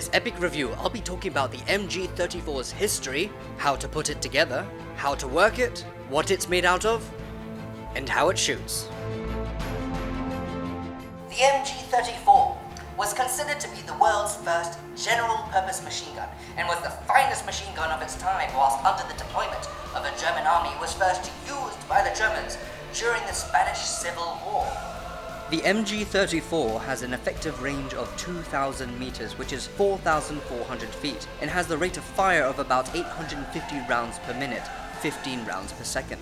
this epic review, I'll be talking about the MG34's history, how to put it together, how to work it, what it's made out of, and how it shoots. The MG34 was considered to be the world's first general-purpose machine gun and was the finest machine gun of its time, whilst under the deployment of a German army was first used by the Germans during the Spanish Civil War. The MG34 has an effective range of 2,000 meters, which is 4,400 feet, and has the rate of fire of about 850 rounds per minute, 15 rounds per second.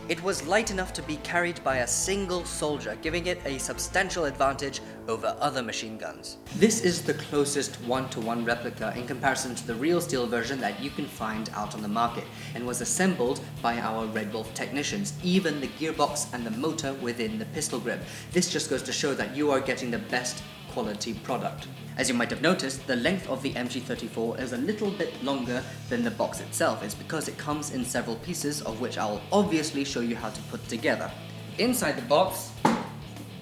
It was light enough to be carried by a single soldier, giving it a substantial advantage over other machine guns. This is the closest one-to-one replica in comparison to the real steel version that you can find out on the market, and was assembled by our RedWolf technicians, even the gearbox and the motor within the pistol grip. This just goes to show that you are getting the best quality product. As you might have noticed, the length of the MG34 is a little bit longer than the box itself. It's because it comes in several pieces, of which I'll obviously show you how to put together. Inside the box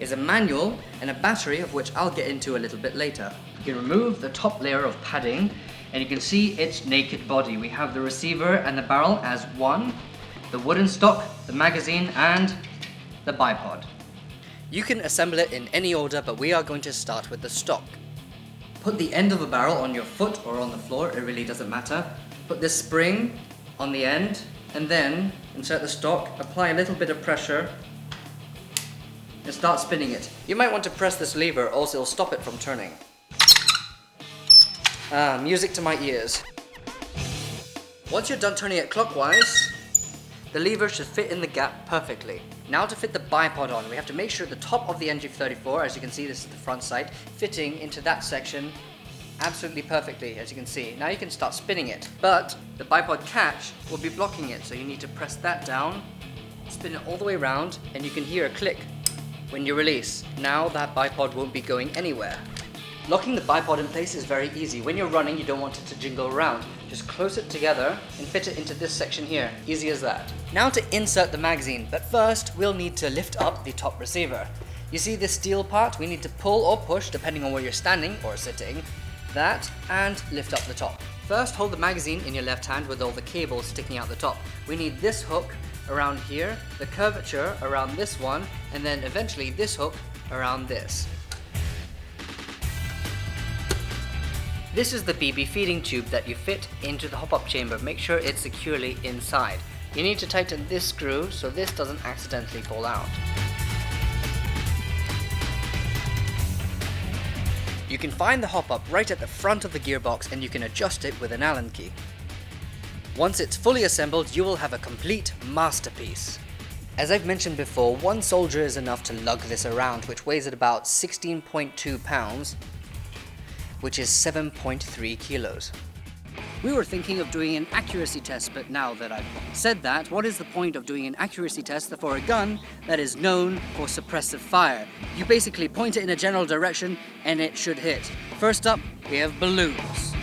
is a manual and a battery, of which I'll get into a little bit later. You can remove the top layer of padding and you can see its naked body. We have the receiver and the barrel as one, the wooden stock, the magazine, and the bipod. You can assemble it in any order, but we are going to start with the stock. Put the end of a barrel on your foot or on the floor, it really doesn't matter. Put this spring on the end, and then insert the stock, apply a little bit of pressure, and start spinning it. You might want to press this lever, or else it'll stop it from turning. Music to my ears. Once you're done turning it clockwise, the lever should fit in the gap perfectly. Now to fit the bipod on, we have to make sure the top of the MG34, as you can see, this is the front sight, fitting into that section absolutely perfectly, as you can see. Now you can start spinning it, but the bipod catch will be blocking it, so you need to press that down, spin it all the way around, and you can hear a click when you release. Now that bipod won't be going anywhere. Locking the bipod in place is very easy. When you're running, you don't want it to jingle around. Just close it together and fit it into this section here. Easy as that. Now to insert the magazine, but first we'll need to lift up the top receiver. You see this steel part? We need to pull or push, depending on where you're standing or sitting, that, and lift up the top. First, hold the magazine in your left hand with all the cables sticking out the top. We need this hook around here, the curvature around this one, and then eventually this hook around this. This is the BB feeding tube that you fit into the hop-up chamber. Make sure it's securely inside. You need to tighten this screw so this doesn't accidentally fall out. You can find the hop-up right at the front of the gearbox, and you can adjust it with an Allen key. Once it's fully assembled, you will have a complete masterpiece. As I've mentioned before, one soldier is enough to lug this around, which weighs at about 16.2 pounds, which is 7.3 kilos. We were thinking of doing an accuracy test, but now that I've said that, what is the point of doing an accuracy test for a gun that is known for suppressive fire? You basically point it in a general direction and it should hit. First up, we have balloons.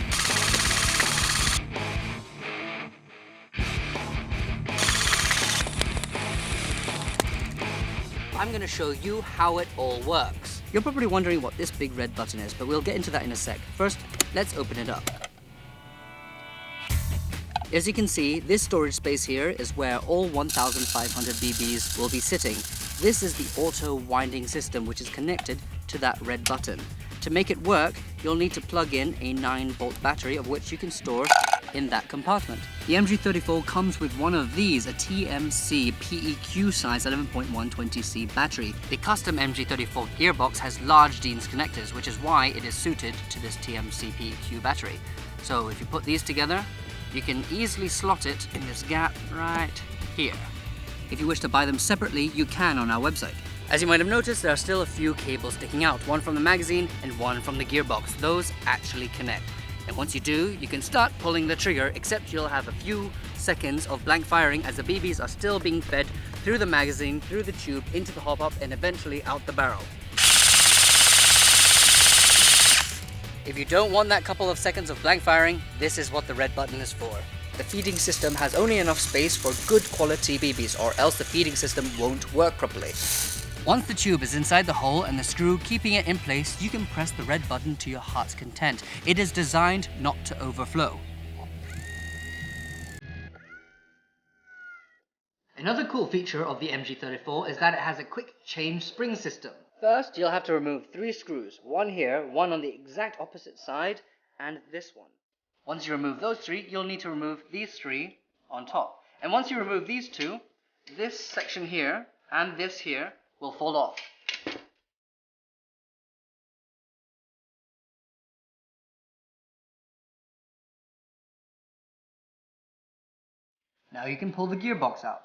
I'm going to show you how it all works. You're probably wondering what this big red button is, but we'll get into that in a sec. First, let's open it up. As you can see, this storage space here is where all 1,500 BBs will be sitting. This is the auto winding system, which is connected to that red button. To make it work, you'll need to plug in a 9-volt battery, of which you can store in that compartment. The MG34 comes with one of these, a TMC PEQ size 11.120C battery. The custom MG34 gearbox has large Dean's connectors, which is why it is suited to this TMC PEQ battery. So if you put these together, you can easily slot it in this gap right here. If you wish to buy them separately, you can on our website. As you might have noticed, there are still a few cables sticking out, one from the magazine and one from the gearbox. Those actually connect. And once you do, you can start pulling the trigger, except you'll have a few seconds of blank firing as the BBs are still being fed through the magazine, through the tube, into the hop-up, and eventually out the barrel. If you don't want that couple of seconds of blank firing, this is what the red button is for. The feeding system has only enough space for good quality BBs, or else the feeding system won't work properly. Once the tube is inside the hole and the screw keeping it in place, you can press the red button to your heart's content. It is designed not to overflow. Another cool feature of the MG34 is that it has a quick change spring system. First, you'll have to remove 3 screws. One here, one on the exact opposite side, and this one. Once you remove those 3, you'll need to remove these 3 on top. And once you remove these 2, this section here and this here will fall off. Now you can pull the gearbox out.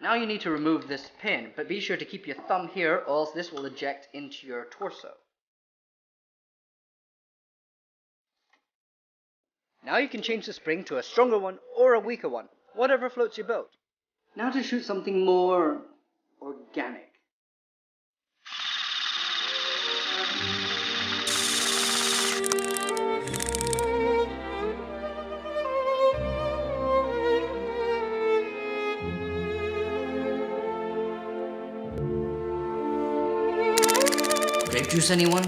Now you need to remove this pin, but be sure to keep your thumb here or else this will eject into your torso. Now you can change the spring to a stronger one or a weaker one, whatever floats your boat. Now to shoot something more organic. Grape juice, anyone?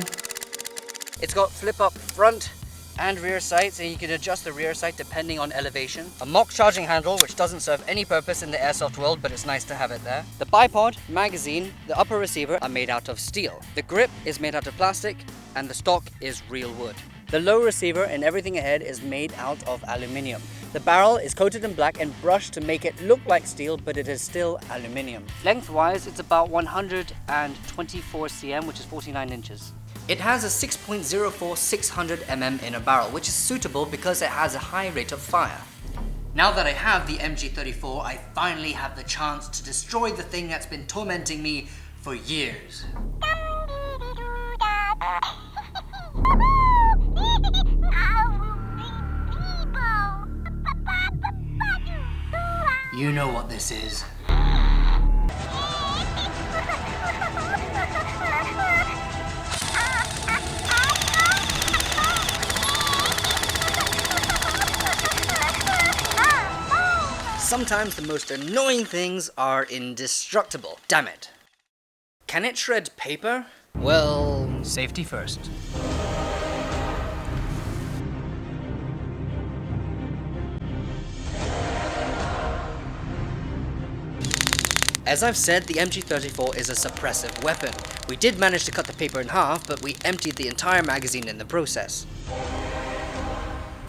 It's got flip up front and rear sights, and you can adjust the rear sight depending on elevation. A mock charging handle, which doesn't serve any purpose in the airsoft world, but it's nice to have it there. The bipod, magazine, the upper receiver are made out of steel. The grip is made out of plastic, and the stock is real wood. The low receiver and everything ahead is made out of aluminium. The barrel is coated in black and brushed to make it look like steel, but it is still aluminium. Lengthwise, it's about 124 cm, which is 49 inches. It has a 6.04 600 mm inner barrel, which is suitable because it has a high rate of fire. Now that I have the MG34, I finally have the chance to destroy the thing that's been tormenting me for years. You know what this is. Sometimes the most annoying things are indestructible. Damn it. Can it shred paper? Well, safety first. As I've said, the MG34 is a suppressive weapon. We did manage to cut the paper in half, but we emptied the entire magazine in the process.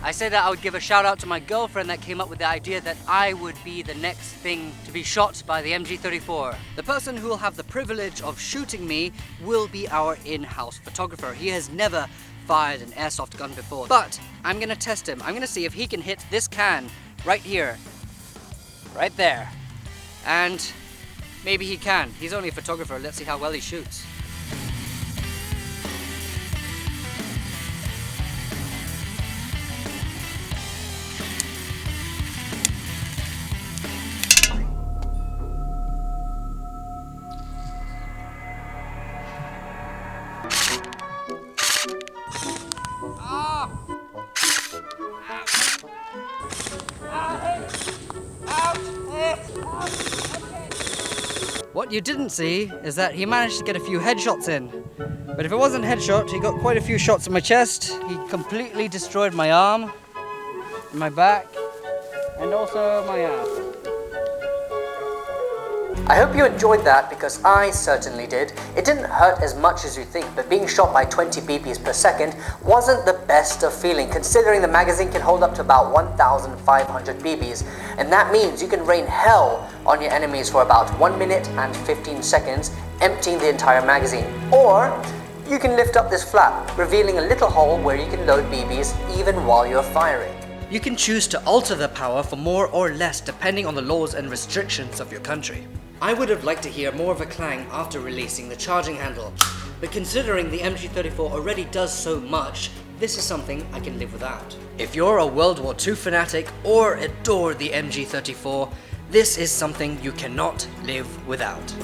I said that I would give a shout out to my girlfriend that came up with the idea that I would be the next thing to be shot by the MG34. The person who will have the privilege of shooting me will be our in-house photographer. He has never fired an airsoft gun before, but I'm gonna test him. I'm gonna see if he can hit this can right here, right there, and maybe he can. He's only a photographer. Let's see how well he shoots. What you didn't see is that he managed to get a few headshots in. But if it wasn't headshot, he got quite a few shots in my chest. He completely destroyed my arm, my back, and also my ass. I hope you enjoyed that, because I certainly did. It didn't hurt as much as you think, but being shot by 20 BPs per second wasn't the best of feeling, considering the magazine can hold up to about 1,500 BPs, and that means you can rain hell on your enemies for about 1 minute and 15 seconds, emptying the entire magazine. Or you can lift up this flap, revealing a little hole where you can load BBs even while you're firing. You can choose to alter the power for more or less depending on the laws and restrictions of your country. I would have liked to hear more of a clang after releasing the charging handle, but considering the MG34 already does so much, this is something I can live without. If you're a World War II fanatic or adore the MG34, this is something you cannot live without.